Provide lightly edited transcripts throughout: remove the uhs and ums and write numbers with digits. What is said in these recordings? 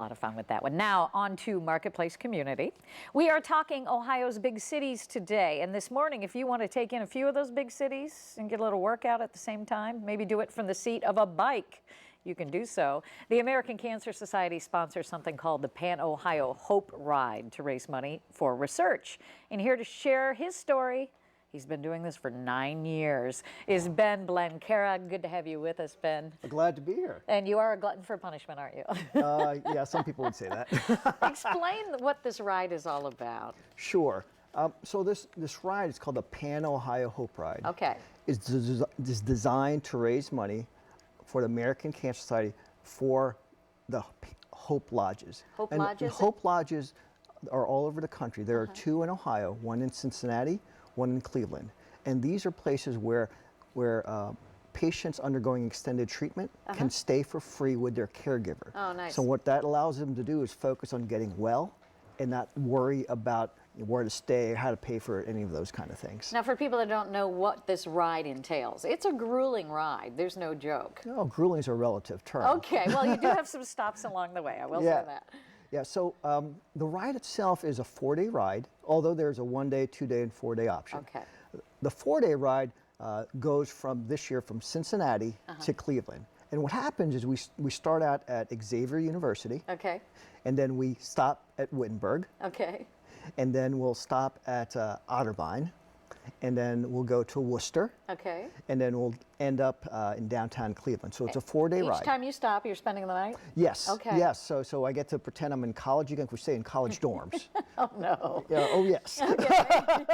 A lot of fun with that one. Now, on to Marketplace Community. We are talking Ohio's big cities today. And this morning, if you want to take in a few of those big cities and get a little workout at the same time, maybe do it from the seat of a bike, you can do so. The American Cancer Society sponsors something called the Pan-Ohio Hope Ride to raise money for research. And here to share his story, he's been doing this for 9 years, is Ben Blanquera. Good to have you with us, Ben. Glad to be here. And you are a glutton for punishment, aren't you? Yeah, some people would say that. Explain what this ride is all about. Sure. So this ride is called the Pan-Ohio Hope Ride. Okay. It's designed to raise money for the American Cancer Society for the Hope Lodges. Hope and Lodges? The Hope Lodges are all over the country. There are 2 in Ohio, one in Cincinnati, one in Cleveland. And these are places where patients undergoing extended treatment can stay for free with their caregiver. Oh, nice. So what that allows them to do is focus on getting well and not worry about where to stay, how to pay for any of those kind of things. Now, for people that don't know what this ride entails, it's a grueling ride. There's no joke. No, grueling is a relative term. Okay, well, you do have some stops along the way. I will say that. Yeah, so the ride itself is a 4-day ride, although there's a 1-day, 2-day, and 4-day option. Okay. The 4-day ride goes from this year from Cincinnati to Cleveland. And what happens is we start out at Xavier University. Okay. And then we stop at Wittenberg. Okay. And then we'll stop at Otterbein. And then we'll go to Worcester. Okay. And then we'll end up in downtown Cleveland. So it's a 4-day ride. Each time you stop, you're spending the night? Yes. Okay. Yes. So I get to pretend I'm in college again. We stay in college dorms. Oh, no. Yeah. Oh, yes. Okay.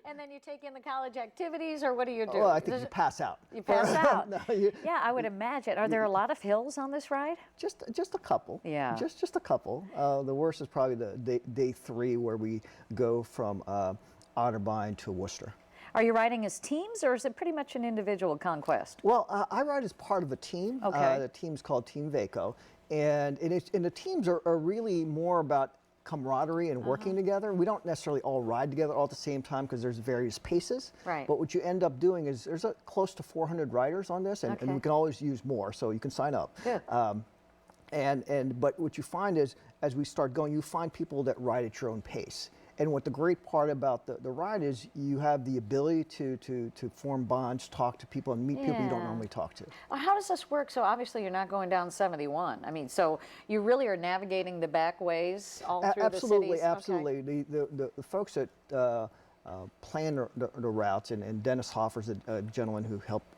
And then you take in the college activities, or what do you do? Well, I think you pass out. You pass out? No, yeah, I would imagine. Are there a lot of hills on this ride? Just a couple. Yeah. Just a couple. The worst is probably the day 3 where we go from Otterbein to Worcester. Are you riding as teams, or is it pretty much an individual conquest? Well, I ride as part of a team. Okay. The team's called Team Vaco, and the teams are really more about camaraderie and working together. We don't necessarily all ride together all at the same time because there's various paces. Right. But what you end up doing is there's close to 400 riders on this, and we can always use more, so you can sign up. Good. But what you find is, as we start going, you find people that ride at your own pace. And what the great part about the ride is, you have the ability to form bonds, talk to people, and meet people you don't normally talk to. Well, how does this work? So obviously you're not going down 71. I mean, so you really are navigating the back ways all through the cities? Absolutely. Okay. The folks that plan the routes, and Dennis Hoffer's a gentleman who helped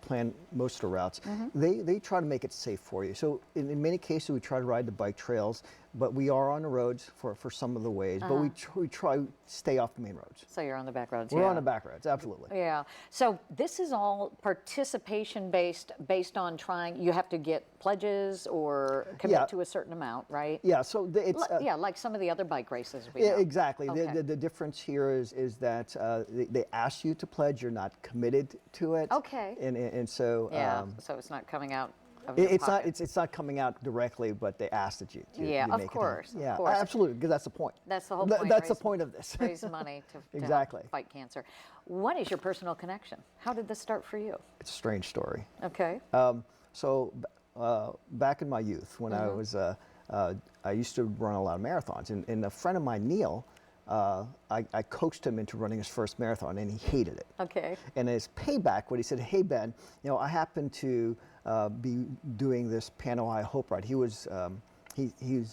plan most of the routes, they try to make it safe for you. So in many cases we try to ride the bike trails, but we are on the roads for some of the ways, but we try to stay off the main roads. So you're on the back roads. We're on the back roads, absolutely. Yeah. So this is all participation based on trying, you have to get pledges or commit to a certain amount, right? Yeah, so it's... like some of the other bike races we know. Exactly. Okay. The difference here is that they ask you to pledge, you're not committed to it. Okay. And so... Yeah, so it's not coming out of your pocket. It's not coming out directly, but they ask that you make of it course. Yeah, of course. Absolutely, because that's the point. That's the whole point. That's the point of this. Raise money to exactly. help fight cancer. What is your personal connection? How did this start for you? It's a strange story. Okay. So back in my youth, when I was, I used to run a lot of marathons, and a friend of mine, Neil, I coached him into running his first marathon, and he hated it. Okay. And as payback, what he said, "Hey Ben, I happen to be doing this Pan-Ohio Hope Ride." He was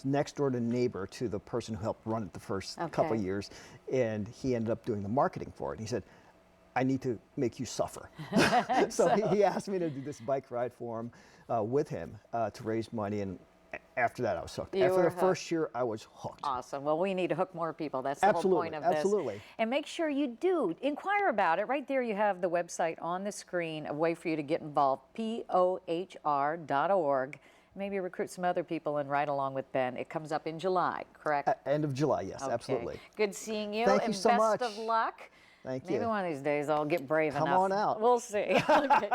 next door to neighbor to the person who helped run it the first couple of years, and he ended up doing the marketing for it. He said, "I need to make you suffer." So he asked me to do this bike ride for him, with him, to raise money, and after that I was hooked. After the first year, I was hooked. Awesome. Well, we need to hook more people. That's the whole point of this. Absolutely. And make sure you do inquire about it. Right there you have the website on the screen, a way for you to get involved, pohr.org. Maybe recruit some other people and ride along with Ben. It comes up in July, correct? End of July, yes, Okay. absolutely. Good seeing you. Thank you so much. And best of luck. Thank you. Maybe one of these days I'll get brave enough. Come on out. We'll see. Okay.